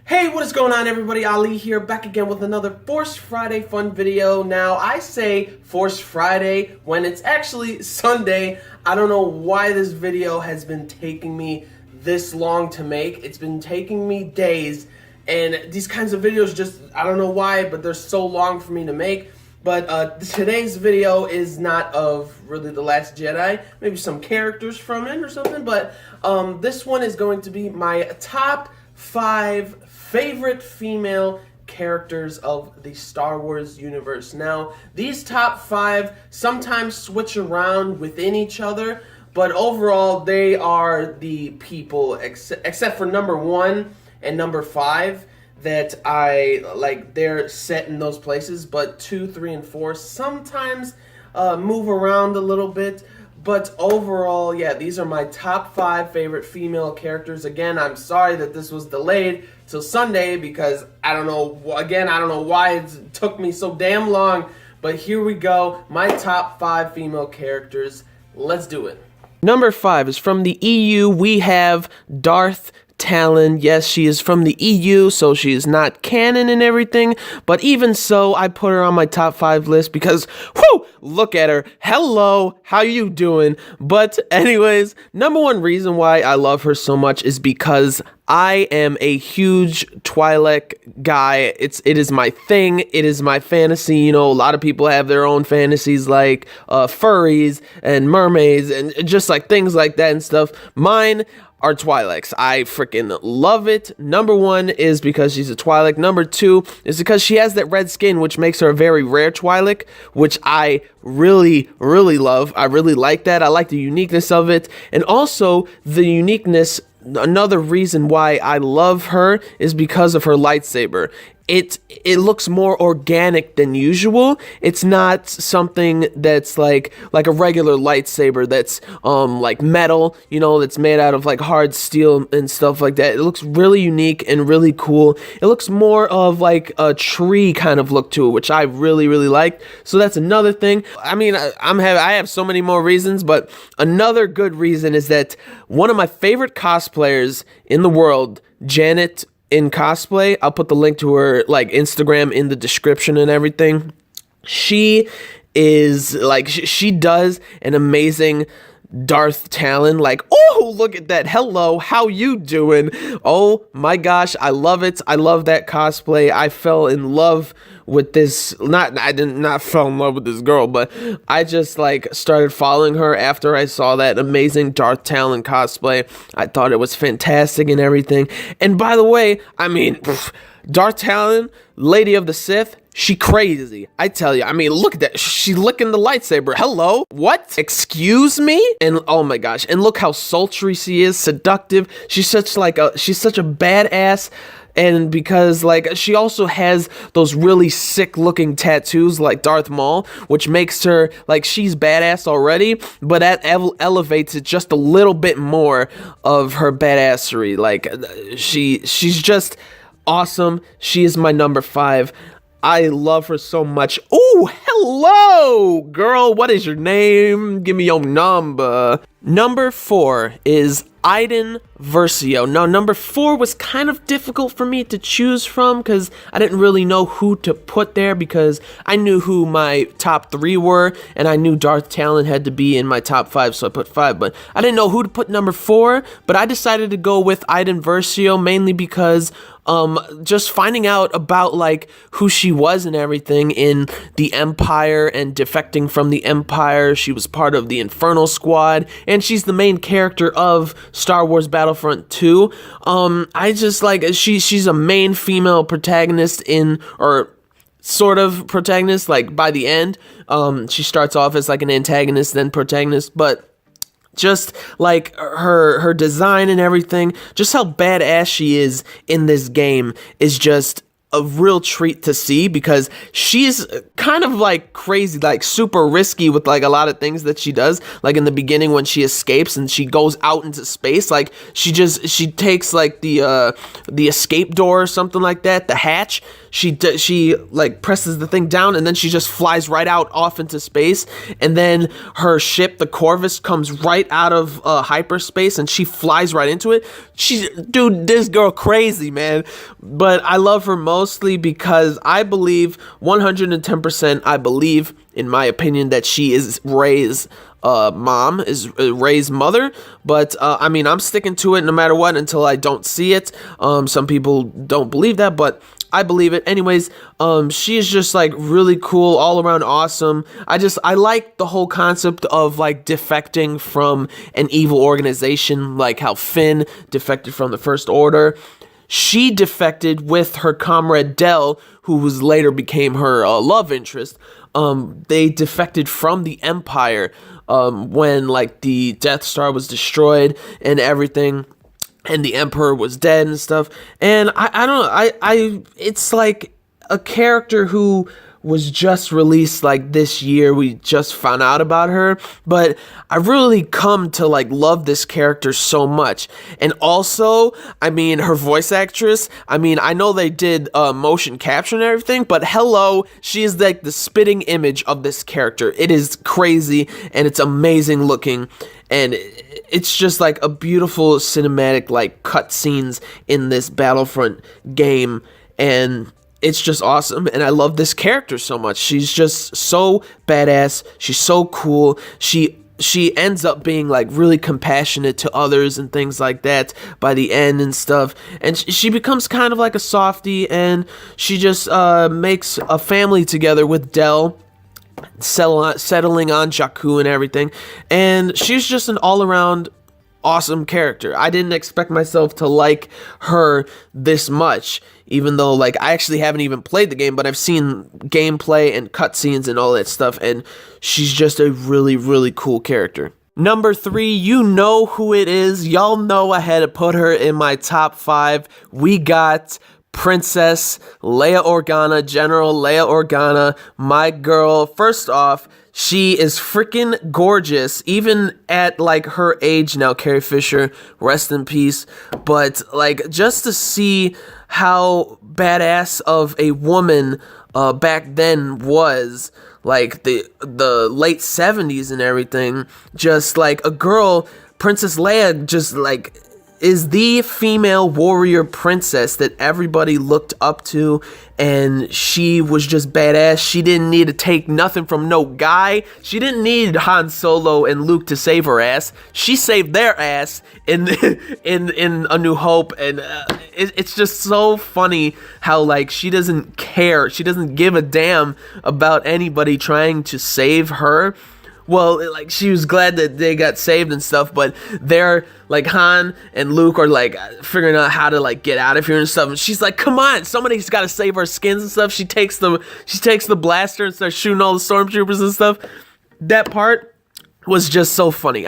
Hey, what is going on, everybody? Ali here, back again with another Force Friday fun video. Now, I say Force Friday when it's actually Sunday. I don't know why this video has been taking me this long to make. It's been taking me days, and these kinds of videos just, I don't know why, but they're so long for me to make. But today's video is not of really The Last Jedi, maybe some characters from it or something, but this one is going to be my top 5 favorite female characters of the Star Wars universe. Now, these top 5 sometimes switch around within each other, but overall they are the people, except for number 1 and number 5, that I like. They're set in those places, but 2, 3, and 4 sometimes move around a little bit. But overall, yeah, these are my top 5 favorite female characters. Again, I'm sorry that this was delayed till Sunday because I don't know why it took me so damn long. But here we go, my top 5 female characters. Let's do it. Number 5 is from the EU. We have Darth Talon. Yes, she is from the EU, so she is not canon and everything, but even so, I put her on my top 5 list because, whoo, look at her. Hello, how you doing? But anyways, number 1 reason why I love her so much is because I am a huge Twi'lek guy. It is my thing. It is my fantasy. You know, a lot of people have their own fantasies like furries and mermaids and just like things like that and stuff. Mine are Twi'leks. I freaking love it. Number 1 is because she's a Twi'lek. Number 2 is because she has that red skin, which makes her a very rare Twi'lek, which I really, really love. I really like that. I like the uniqueness of it. And also the uniqueness, another reason why I love her is because of her lightsaber. It looks more organic than usual. It's not something that's like a regular lightsaber that's like metal, you know, that's made out of like hard steel and stuff like that. It looks really unique and really cool. It looks more of like a tree kind of look to it, which I really, really like. So that's another thing. I mean, I have so many more reasons, but another good reason is that one of my favorite cosplayers in the world, Janet in cosplay, I'll put the link to her like Instagram in the description and everything. She is like, she does an amazing Darth Talon. Like, oh, look at that. Hello, how you doing? Oh my gosh, I love it. I love that cosplay. I fell in love with this, I did not fall in love with this girl, but I just like started following her after I saw that amazing Darth Talon cosplay. I thought it was fantastic and everything. And by the way, I mean, Darth Talon, Lady of the Sith, she crazy. I tell you, I mean, look at that. She's licking the lightsaber. Hello? What? Excuse me? And oh my gosh. And look how sultry she is, seductive. She's such a badass. And because like she also has those really sick looking tattoos like Darth Maul, which makes her like, she's badass already, but that elevates it just a little bit more of her badassery. Like she's just awesome. She is my number 5. I love her so much. Oh, hello, girl. What is your name? Give me your number. Number 4 is Iden Versio. Now, number 4 was kind of difficult for me to choose from because I didn't really know who to put there because I knew who my top 3 were and I knew Darth Talon had to be in my top 5, so I put 5, but I didn't know who to put number 4, but I decided to go with Iden Versio mainly because just finding out about like who she was and everything in the Empire and defecting from the Empire. She was part of the Infernal Squad and she's the main character of Star Wars Battlefront 2. I just like, she's a main female protagonist or sort of protagonist, like by the end. She starts off as like an antagonist, then protagonist, but just like her design and everything, just how badass she is in this game is just a real treat to see, because she's kind of like crazy, like super risky with like a lot of things that she does. Like in the beginning when she escapes and she goes out into space, like she takes like the escape door or something like that, the hatch. She like presses the thing down and then she just flies right out off into space, and then her ship, the Corvus, comes right out of hyperspace and she flies right into it. Dude, this girl crazy, man. But I love her mostly because I believe 110%, I believe, in my opinion, that she is Rey's mom, is Rey's mother. But I mean, I'm sticking to it no matter what until I don't see it. Some people don't believe that, but I believe it. Anyways, she is just like really cool, all around awesome. I like the whole concept of like defecting from an evil organization, like how Finn defected from the First Order. She defected with her comrade Del, who was later became her love interest. They defected from the Empire when like the Death Star was destroyed and everything, and the Emperor was dead and stuff. And I don't know, it's like a character who was just released like this year. We just found out about her, but I really come to like love this character so much. And also, I mean, her voice actress, I mean, I know they did motion capture and everything, but hello, she is like the spitting image of this character. It is crazy and it's amazing looking, and it's just like a beautiful cinematic like cutscenes in this Battlefront game, and it's just awesome. And I love this character so much. She's just so badass. She's so cool. She ends up being like really compassionate to others and things like that by the end and stuff. And she becomes kind of like a softie, and she just makes a family together with Del, settling on Jakku and everything. And she's just an all-around awesome character. I didn't expect myself to like her this much, even though like I actually haven't even played the game, but I've seen gameplay and cutscenes and all that stuff, and she's just a really, really cool character. Number 3, you know who it is. Y'all know I had to put her in my top 5. We got Princess Leia Organa, General Leia Organa, my girl. First off, she is freaking gorgeous, even at like her age now. Carrie Fisher, rest in peace. But like, just to see how badass of a woman back then was, like the late 70s and everything, just like a girl, Princess Leia, just like is the female warrior princess that everybody looked up to, and she was just badass. She didn't need to take nothing from no guy. She didn't need Han Solo and Luke to save her ass. She saved their ass in A New Hope, and it's just so funny how like she doesn't care. She doesn't give a damn about anybody trying to save her. Well, like, she was glad that they got saved and stuff, but they're, like, Han and Luke are, like, figuring out how to, like, get out of here and stuff, and she's like, come on, somebody's gotta save our skins and stuff. She takes the blaster and starts shooting all the stormtroopers and stuff. That part was just so funny.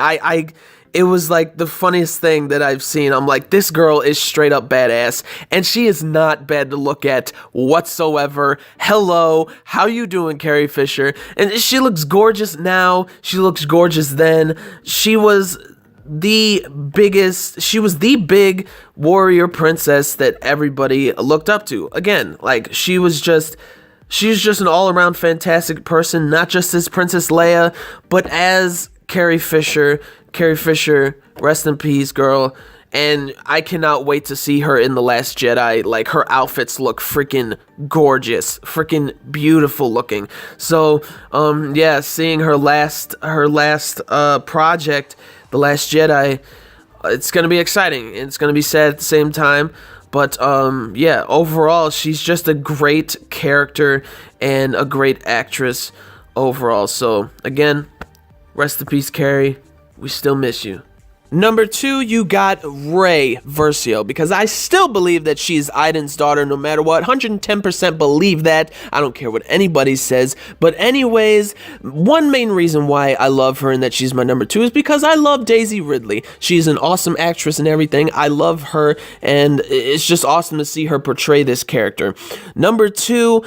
It was like the funniest thing that I've seen. I'm like, this girl is straight up badass, and she is not bad to look at whatsoever. Hello, how you doing, Carrie Fisher? And she looks gorgeous now. She looks gorgeous then. She was the big warrior princess that everybody looked up to. Again, like, she's just an all-around fantastic person, not just as Princess Leia, but as Carrie Fisher. Carrie Fisher, rest in peace, girl. And I cannot wait to see her in The Last Jedi. Like, her outfits look freaking gorgeous, freaking beautiful looking. So, yeah, seeing her last project, The Last Jedi, it's gonna be exciting. It's gonna be sad at the same time. But, yeah, overall, she's just a great character and a great actress overall. So, again, rest in peace, Carrie. We still miss you. Number 2, you got Iden Versio, because I still believe that she's Iden's daughter no matter what. 110% believe that. I don't care what anybody says. But anyways, one main reason why I love her and that she's my number 2 is because I love Daisy Ridley. She's an awesome actress and everything. I love her, and it's just awesome to see her portray this character. Number 2,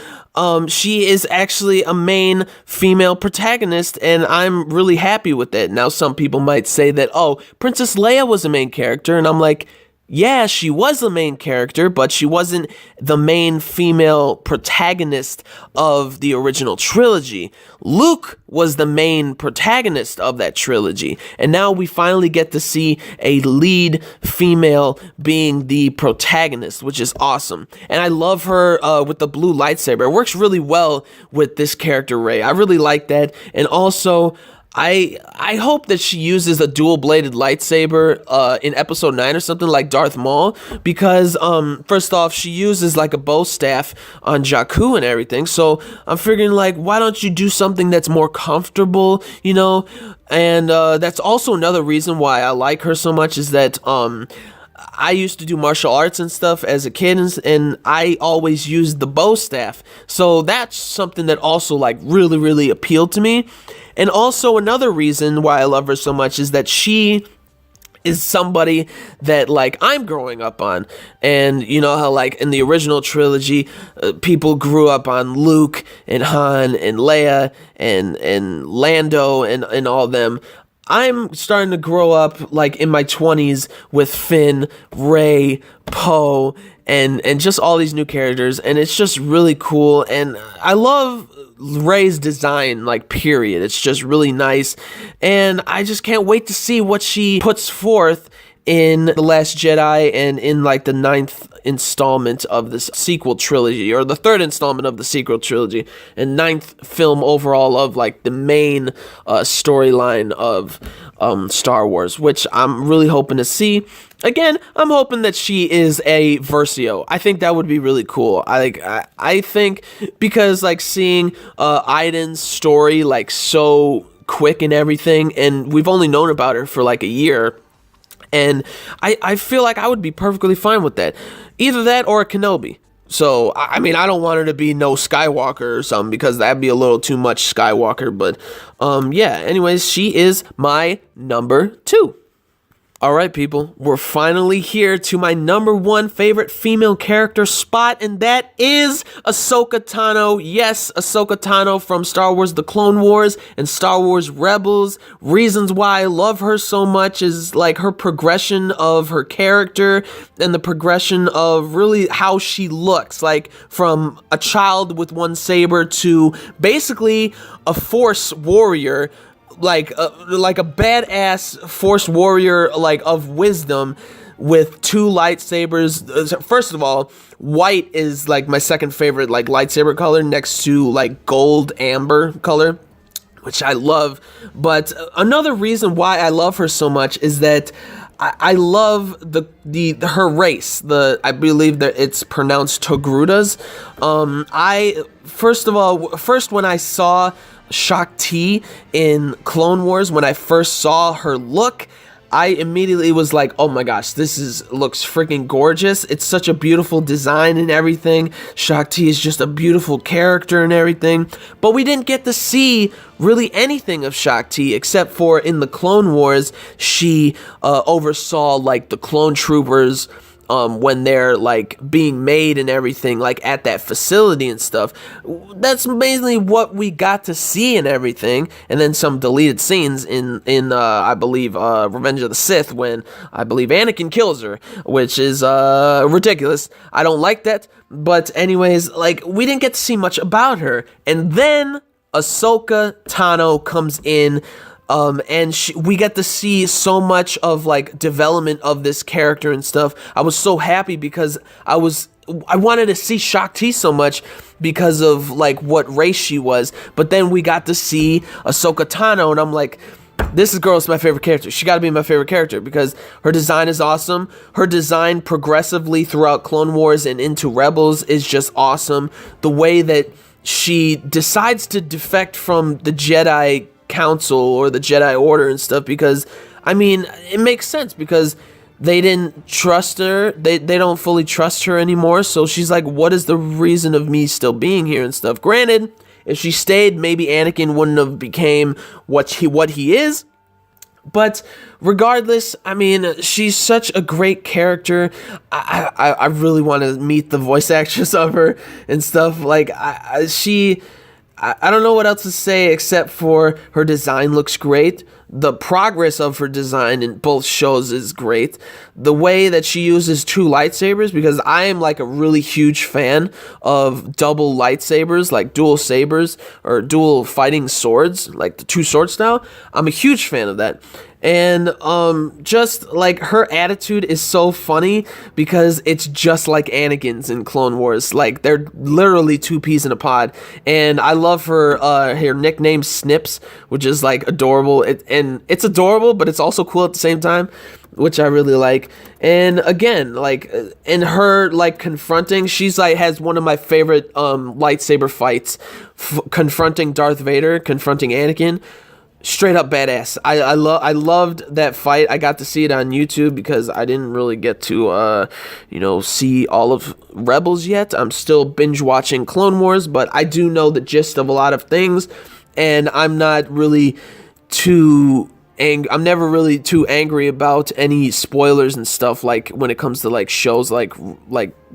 she is actually a main female protagonist, and I'm really happy with it. Now, some people might say that, oh, Princess Leia was a main character, and I'm like, yeah, she was the main character, but she wasn't the main female protagonist of the original trilogy. Luke was the main protagonist of that trilogy, and now we finally get to see a lead female being the protagonist, which is awesome. And I love her with the blue lightsaber. It works really well with this character, Rey. I really like that, and also I hope that she uses a dual-bladed lightsaber in episode 9 or something like Darth Maul, because first off, she uses like a bow staff on Jakku and everything, so I'm figuring like, why don't you do something that's more comfortable, you know? And that's also another reason why I like her so much, is that I used to do martial arts and stuff as a kid, and I always used the bow staff, so that's something that also like really appealed to me. And also another reason why I love her so much is that she is somebody that like I'm growing up on. And you know how like in the original trilogy, people grew up on Luke and Han and Leia and Lando and all them. I'm starting to grow up like in my 20s with Finn, Rey, Poe, and just all these new characters, and it's just really cool. And I love Rey's design, like, period. It's just really nice, and I just can't wait to see what she puts forth in The Last Jedi and in like the 9th installment of this sequel trilogy, or the 3rd installment of the sequel trilogy, and 9th film overall of like the main storyline of Star Wars, which I'm really hoping to see. Again, I'm hoping that she is a Versio. I think that would be really cool. I think because like seeing Iden's story like so quick and everything, and we've only known about her for like a year, and I feel like I would be perfectly fine with that. Either that or a Kenobi. So, I mean, I don't want her to be no Skywalker or something, because that'd be a little too much Skywalker. But, yeah, anyways, she is my number 2. All right, people, we're finally here to my number 1 favorite female character spot, and that is Ahsoka Tano. Yes, Ahsoka Tano from Star Wars The Clone Wars and Star Wars Rebels. Reasons why I love her so much is like her progression of her character and the progression of really how she looks, like from a child with one saber to basically a Force warrior, like a badass Force warrior, like of wisdom, with 2 lightsabers. First of all, white is like my second favorite like lightsaber color, next to like gold amber color, which I love. But another reason why I love her so much is that I love her race. I believe that it's pronounced Togrutas. First when I saw Shakti in Clone Wars, when I first saw her look, I immediately was like, oh my gosh, looks freaking gorgeous. It's such a beautiful design and everything. Shakti is just a beautiful character and everything. But we didn't get to see really anything of Shakti, except for in the Clone Wars, she oversaw like the clone troopers when they're like being made and everything, like at that facility and stuff. That's mainly what we got to see and everything, and then some deleted scenes in I believe Revenge of the Sith, when I believe Anakin kills her, which is ridiculous. I don't like that. But anyways, like, we didn't get to see much about her, and then Ahsoka Tano comes in. And we get to see so much of like development of this character and stuff. I was so happy because I wanted to see Shakti so much because of like what race she was. But then we got to see Ahsoka Tano, and I'm like, this girl's my favorite character. She got to be my favorite character because her design is awesome. Her design progressively throughout Clone Wars and into Rebels is just awesome. The way that she decides to defect from the Jedi Council or the Jedi Order and stuff, because I mean, it makes sense because they didn't trust her. They don't fully trust her anymore. So she's like, what is the reason of me still being here and stuff? Granted, if she stayed, maybe Anakin wouldn't have became what he is. But regardless, I mean, she's such a great character. I really want to meet the voice actress of her and stuff. Like, I don't know what else to say except for her design looks great. The progress of her design in both shows is great. The way that she uses two lightsabers, because I am like a really huge fan of double lightsabers, like dual sabers or dual fighting swords, like the two sword style. I'm a huge fan of that. And just like her attitude is so funny because it's just like Anakin's in Clone Wars. Like they're literally two peas in a pod. And I love her nickname Snips, which is like adorable. It's adorable, but it's also cool at the same time, which I really like. And again, like in her like confronting, she's like has one of my favorite lightsaber fights, confronting Darth Vader, confronting Anakin. Straight up badass. I loved that fight. I got to see it on YouTube because I didn't really get to see all of Rebels yet. I'm still binge watching Clone Wars, but I do know the gist of a lot of things, and I'm not really I'm never really too angry about any spoilers and stuff, like when it comes to like shows like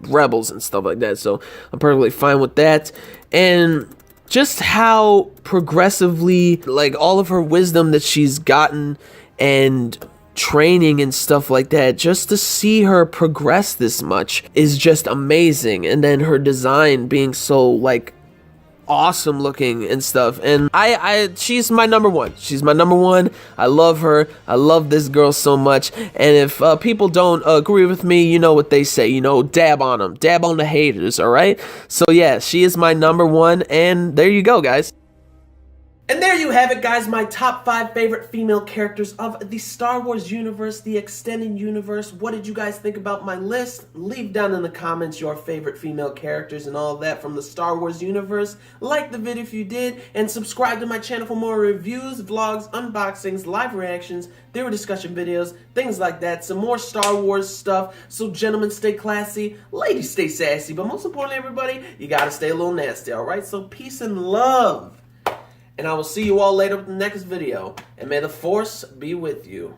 Rebels and stuff like that. So I'm perfectly fine with that. And just how progressively, like all of her wisdom that she's gotten and training and stuff like that, just to see her progress this much is just amazing. And then her design being so like awesome looking and stuff, and she's my number one. She's my number one. I love her. I love this girl so much. And if people don't agree with me, you know what they say, dab on them, dab on the haters. All right, so yeah, she is my number one, and there you go, guys. And there you have it, guys, my top 5 favorite female characters of the Star Wars universe, the extended universe. What did you guys think about my list? Leave down in the comments your favorite female characters and all that from the Star Wars universe. Like the video if you did, and subscribe to my channel for more reviews, vlogs, unboxings, live reactions, theory discussion videos, things like that. Some more Star Wars stuff. So gentlemen, stay classy, ladies, stay sassy, but most importantly, everybody, you gotta stay a little nasty, alright? So peace and love. And I will see you all later with the next video. And may the Force be with you.